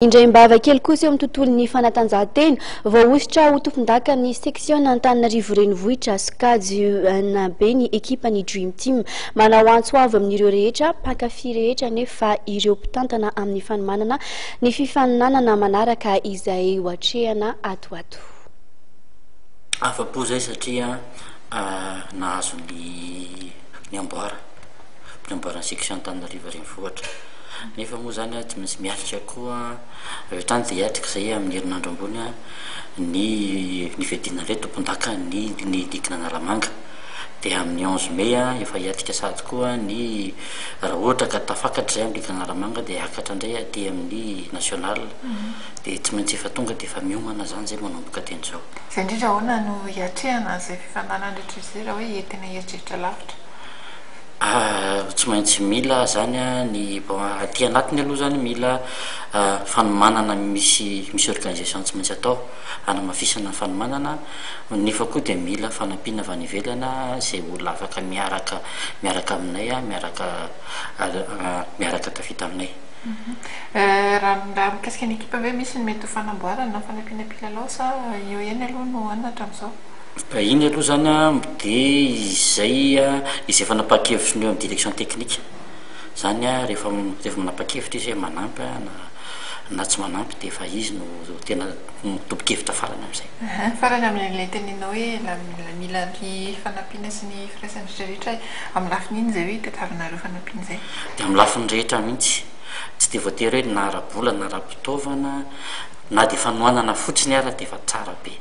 Indray mbava kely kosa eo amin'ny tontolon'ny fanatanjahantena voaositra ho tompon-daka ny section Antananarivo renivohitra Sokajy na be ny ekipa ny Dream Team manao antso avy amin'ireo rehetra mpankafy rehetra nefa ireo mpitantana amin'ny fanomanana ny fifaninanana manaraka izay hoatrehana atoato. Afa-po zay satria nahazo ny amboarana section Antananarivo renivohitra. Nefa moa zany tsy maintsy miatrika koa tany dia hiatrika zay amin'ny herinandro ambony ny fiadina indray tompon-daka ny dikana Analamanga dia amin'ny 11 mai efa hiatrika sady koa ny raha ohatra ka tafakatra zay amin'ny dikana Analamanga dia hakatra indray aty amin'ny national dia tsy maintsy efa tonga dia efa miomana zany zay manomboka hatrenzao. Zay indrindra ahoana no hiatrehana zay fifaninanana rehetra izay raha hoe entina hieritreritra lavitra? Tsy maintsy mila zany ny aty anatiny aloha zany mila fanomanana misy organisation tsy maintsy atao hanamafisana fanomanana nefa koa dia mila fanampiana avy any ivelana zay olona afaka miaraka aminay miaraka tafita aminay. Raha mikasika ny ekipa hoe misy ny mety ho fanamboarana fanampiana mpilalao sa eo ihany aloha no anona hatramin'izao? Iny aloha zany dia izay fanapa-kevitra ny eo amin'ny direction technique zany rehefa manapa-kevitra izy manampy na tsy manampy dia efa izy no tena topo-kevitra farany amin'izay. Farany amin'ilay teninao hoe mila ny fanampiana sy ny firaisan'ny rehetra amin'ny lafiny iny zay hoe tadiavinareo fanampiana izay? Dia amin'ny lafiny rehetra mihitsy tsy dia voatery hoe na ara-bola na ara-pitaovana na dia fanohanana fotsiny ara dia efa tsara be.